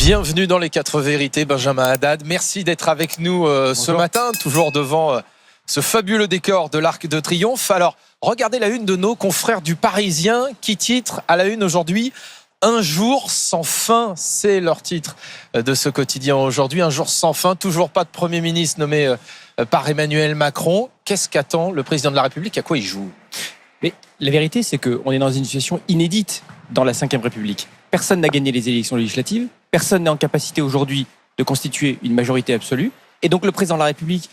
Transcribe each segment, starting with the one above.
Bienvenue dans les 4 vérités, Benjamin Haddad. Merci d'être avec nous ce matin, toujours devant ce fabuleux décor de l'Arc de Triomphe. Alors, regardez la une de nos confrères du Parisien qui titre à la une aujourd'hui « Un jour sans fin ». C'est leur titre de ce quotidien aujourd'hui. Un jour sans fin, toujours pas de Premier ministre nommé par Emmanuel Macron. Qu'est-ce qu'attend le président de la République? À quoi il joue? Mais la vérité, c'est qu'on est dans une situation inédite dans la Ve République. Personne n'a gagné les élections législatives. Personne n'est en capacité aujourd'hui de constituer une majorité absolue. Et donc le président de la République,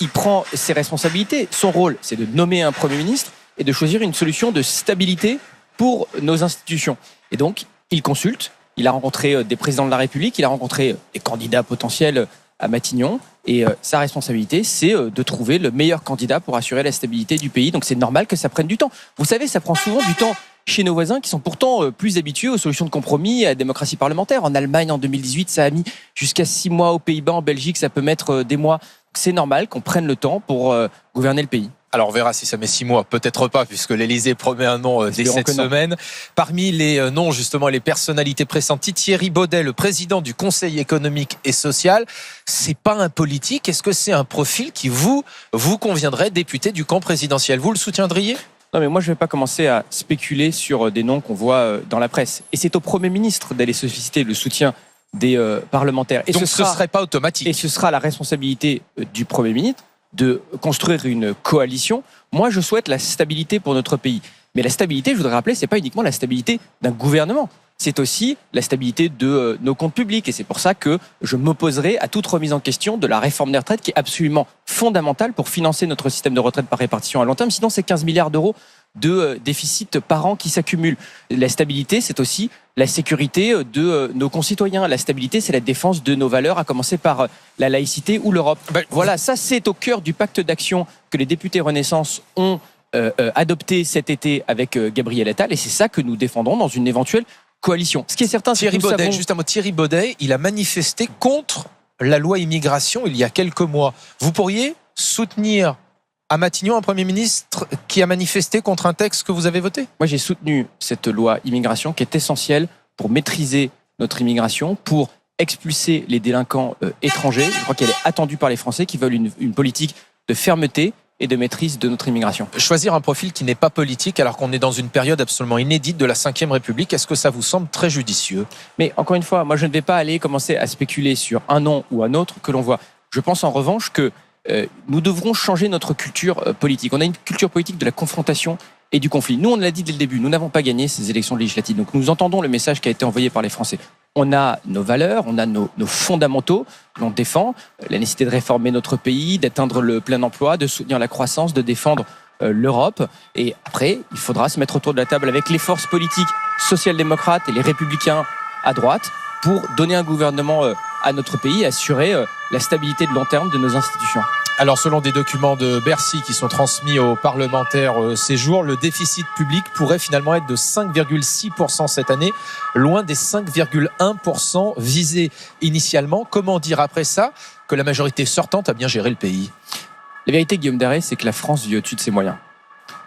il prend ses responsabilités. Son rôle, c'est de nommer un Premier ministre et de choisir une solution de stabilité pour nos institutions. Et donc, il consulte. Il a rencontré des présidents de la République. Il a rencontré des candidats potentiels à Matignon. Et sa responsabilité, c'est de trouver le meilleur candidat pour assurer la stabilité du pays. Donc c'est normal que ça prenne du temps. Vous savez, ça prend souvent du temps chez nos voisins qui sont pourtant plus habitués aux solutions de compromis et à la démocratie parlementaire. En Allemagne, en 2018, ça a mis jusqu'à 6 mois. Aux Pays-Bas, en Belgique, ça peut mettre des mois. C'est normal qu'on prenne le temps pour gouverner le pays. Alors on verra si ça met 6 mois, peut-être pas, puisque l'Élysée promet un nom dès cette semaine. Parmi les noms, justement, les personnalités pressenties, Thierry Baudet, le président du Conseil économique et social. C'est pas un politique. Est-ce que c'est un profil qui vous conviendrait, député du camp présidentiel? Vous le soutiendriez? Non, mais moi, je ne vais pas commencer à spéculer sur des noms qu'on voit dans la presse. Et c'est au Premier ministre d'aller solliciter le soutien des parlementaires. Et donc ce ne serait pas automatique. Et ce sera la responsabilité du Premier ministre de construire une coalition. Moi, je souhaite la stabilité pour notre pays. Mais la stabilité, je voudrais rappeler, c'est pas uniquement la stabilité d'un gouvernement. C'est aussi la stabilité de nos comptes publics. Et c'est pour ça que je m'opposerai à toute remise en question de la réforme des retraites qui est absolument fondamentale pour financer notre système de retraite par répartition à long terme. Sinon, c'est 15 milliards d'euros de déficit par an qui s'accumulent. La stabilité, c'est aussi la sécurité de nos concitoyens. La stabilité, c'est la défense de nos valeurs, à commencer par la laïcité ou l'Europe. Voilà, ça c'est au cœur du pacte d'action que les députés Renaissance ont adopté cet été avec Gabriel Attal, et c'est ça que nous défendrons dans une éventuelle coalition. Ce qui est certain, c'est que nous savons... Juste un mot, Thierry Baudet, il a manifesté contre la loi immigration il y a quelques mois. Vous pourriez soutenir à Matignon un Premier ministre qui a manifesté contre un texte que vous avez voté? Moi, j'ai soutenu cette loi immigration qui est essentielle pour maîtriser notre immigration, pour expulser les délinquants étrangers. Je crois qu'elle est attendue par les Français qui veulent une politique de fermeté et de maîtrise de notre immigration. Choisir un profil qui n'est pas politique alors qu'on est dans une période absolument inédite de la Ve République, est-ce que ça vous semble très judicieux? Mais encore une fois, moi je ne vais pas aller commencer à spéculer sur un nom ou un autre que l'on voit. Je pense en revanche que nous devrons changer notre culture politique. On a une culture politique de la confrontation et du conflit. Nous, on l'a dit dès le début, nous n'avons pas gagné ces élections législatives. Donc nous entendons le message qui a été envoyé par les Français. On a nos valeurs, on a nos fondamentaux que l'on défend, la nécessité de réformer notre pays, d'atteindre le plein emploi, de soutenir la croissance, de défendre l'Europe. Et après, il faudra se mettre autour de la table avec les forces politiques social-démocrates et les républicains à droite pour donner un gouvernement à notre pays et assurer la stabilité de long terme de nos institutions. Alors, selon des documents de Bercy qui sont transmis aux parlementaires ces jours, le déficit public pourrait finalement être de 5,6% cette année, loin des 5,1% visés initialement. Comment dire après ça que la majorité sortante a bien géré le pays? La vérité, Guillaume Darré, c'est que la France vit au-dessus de ses moyens.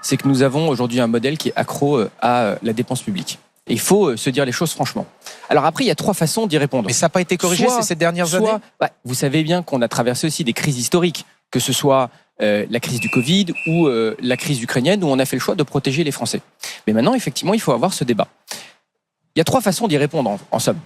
C'est que nous avons aujourd'hui un modèle qui est accro à la dépense publique. Et il faut se dire les choses franchement. Alors après, il y a 3 façons d'y répondre. Mais ça n'a pas été corrigé ces dernières années? Vous savez bien qu'on a traversé aussi des crises historiques, que ce soit la crise du Covid ou la crise ukrainienne, où on a fait le choix de protéger les Français. Mais maintenant, effectivement, il faut avoir ce débat. Il y a 3 façons d'y répondre, en somme.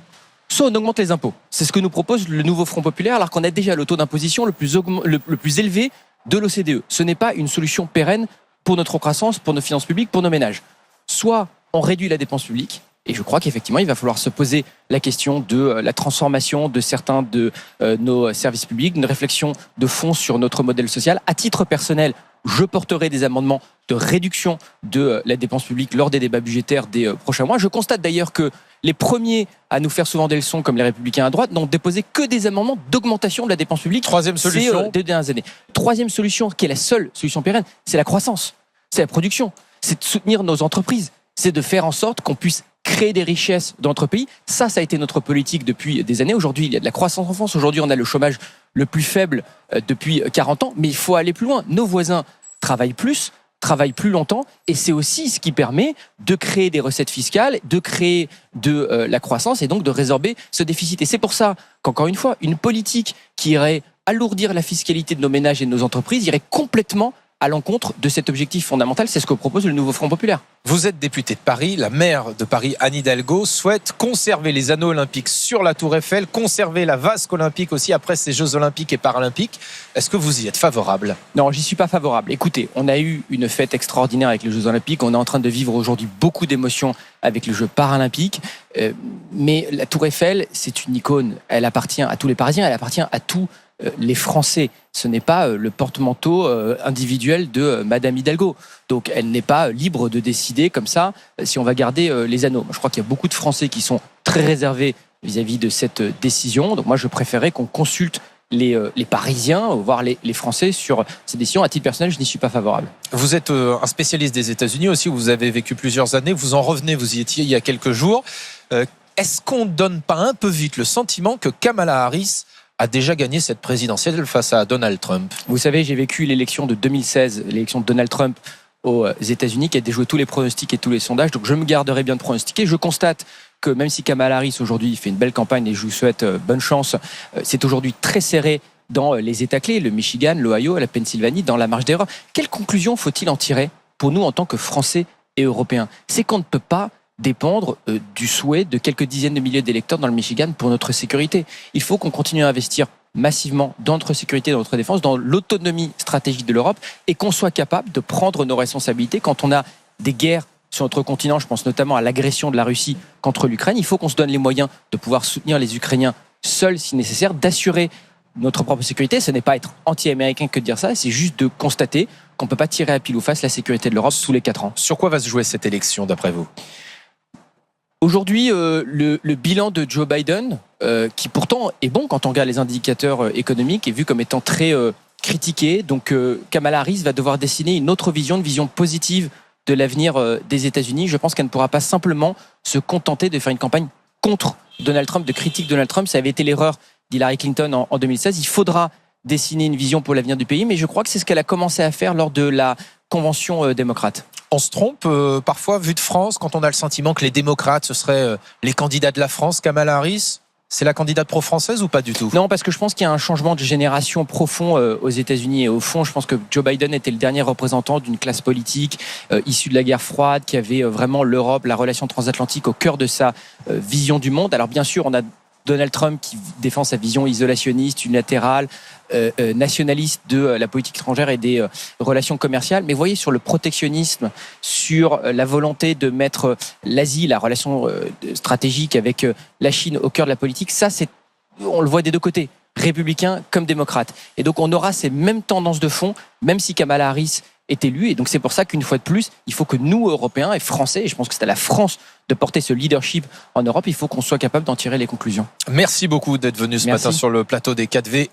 Soit on augmente les impôts. C'est ce que nous propose le nouveau Front populaire, alors qu'on a déjà le taux d'imposition le plus élevé de l'OCDE. Ce n'est pas une solution pérenne pour notre croissance, pour nos finances publiques, pour nos ménages. Soit on réduit la dépense publique, et je crois qu'effectivement, il va falloir se poser la question de la transformation de certains de nos services publics, une réflexion de fond sur notre modèle social. À titre personnel, je porterai des amendements de réduction de la dépense publique lors des débats budgétaires des prochains mois. Je constate d'ailleurs que les premiers à nous faire souvent des leçons, comme les Républicains à droite, n'ont déposé que des amendements d'augmentation de la dépense publique. Troisième solution. Des dernières années. Troisième solution, qui est la seule solution pérenne, c'est la croissance, c'est la production, c'est de soutenir nos entreprises, c'est de faire en sorte qu'on puisse créer des richesses dans notre pays. Ça a été notre politique depuis des années. Aujourd'hui, il y a de la croissance en France. Aujourd'hui, on a le chômage le plus faible depuis 40 ans. Mais il faut aller plus loin. Nos voisins travaillent plus, travaillent plus longtemps et c'est aussi ce qui permet de créer des recettes fiscales, de créer de la croissance et donc de résorber ce déficit. Et c'est pour ça qu'encore une fois, une politique qui irait alourdir la fiscalité de nos ménages et de nos entreprises irait complètement à l'encontre de cet objectif fondamental. C'est ce que propose le nouveau Front populaire. Vous êtes député de Paris, la maire de Paris, Anne Hidalgo, souhaite conserver les anneaux olympiques sur la Tour Eiffel, conserver la vasque olympique aussi après ces Jeux olympiques et paralympiques. Est-ce que vous y êtes favorable ? Non, j'y suis pas favorable. Écoutez, on a eu une fête extraordinaire avec les Jeux olympiques. On est en train de vivre aujourd'hui beaucoup d'émotions avec les Jeux paralympiques. Mais la Tour Eiffel, c'est une icône. Elle appartient à tous les Parisiens, elle appartient à tous les Français. Ce n'est pas le porte-manteau individuel de Madame Hidalgo. Donc elle n'est pas libre de décider comme ça si on va garder les anneaux. Je crois qu'il y a beaucoup de Français qui sont très réservés vis-à-vis de cette décision. Donc moi je préférais qu'on consulte les Parisiens, voire les Français sur ces décisions. À titre personnel, je n'y suis pas favorable. Vous êtes un spécialiste des États-Unis aussi, où vous avez vécu plusieurs années. Vous en revenez, vous y étiez il y a quelques jours. Est-ce qu'on ne donne pas un peu vite le sentiment que Kamala Harris a déjà gagné cette présidentielle face à Donald Trump? Vous savez, j'ai vécu l'élection de 2016, l'élection de Donald Trump aux États-Unis, qui a déjoué tous les pronostics et tous les sondages. Donc je me garderai bien de pronostiquer. Je constate que même si Kamala Harris aujourd'hui fait une belle campagne et je vous souhaite bonne chance, c'est aujourd'hui très serré dans les États clés, le Michigan, l'Ohio, la Pennsylvanie, dans la marge d'erreur. Quelle conclusion faut-il en tirer pour nous en tant que Français et Européens? C'est qu'on ne peut pas dépendre du souhait de quelques dizaines de milliers d'électeurs dans le Michigan pour notre sécurité. Il faut qu'on continue à investir massivement dans notre sécurité, dans notre défense, dans l'autonomie stratégique de l'Europe et qu'on soit capable de prendre nos responsabilités quand on a des guerres sur notre continent. Je pense notamment à l'agression de la Russie contre l'Ukraine. Il faut qu'on se donne les moyens de pouvoir soutenir les Ukrainiens seuls si nécessaire, d'assurer notre propre sécurité. Ce n'est pas être anti-américain que de dire ça, c'est juste de constater qu'on ne peut pas tirer à pile ou face la sécurité de l'Europe tous les 4 ans. Sur quoi va se jouer cette élection d'après vous ? Aujourd'hui, le bilan de Joe Biden, qui pourtant est bon quand on regarde les indicateurs économiques, est vu comme étant très critiqué. Donc Kamala Harris va devoir dessiner une autre vision, une vision positive de l'avenir des États-Unis. Je pense qu'elle ne pourra pas simplement se contenter de faire une campagne contre Donald Trump, de critique de Donald Trump. Ça avait été l'erreur d'Hillary Clinton en 2016. Il faudra dessiner une vision pour l'avenir du pays, mais je crois que c'est ce qu'elle a commencé à faire lors de la convention démocrate. On se trompe parfois, vu de France, quand on a le sentiment que les démocrates, ce seraient les candidats de la France. Kamala Harris, c'est la candidate pro-française ou pas du tout ? Non, parce que je pense qu'il y a un changement de génération profond aux États-Unis. Et au fond, je pense que Joe Biden était le dernier représentant d'une classe politique issue de la guerre froide, qui avait vraiment l'Europe, la relation transatlantique au cœur de sa vision du monde. Alors bien sûr, on a Donald Trump qui défend sa vision isolationniste, unilatérale, nationaliste de la politique étrangère et des relations commerciales. Mais voyez, sur le protectionnisme, sur la volonté de mettre l'Asie, la relation stratégique avec la Chine au cœur de la politique, ça, on le voit des deux côtés, républicains comme démocrates. Et donc on aura ces mêmes tendances de fond, même si Kamala Harris est élue. Et donc c'est pour ça qu'une fois de plus, il faut que nous, Européens et Français, et je pense que c'est à la France de porter ce leadership en Europe, il faut qu'on soit capable d'en tirer les conclusions. Merci beaucoup d'être venu ce matin sur le plateau des 4V.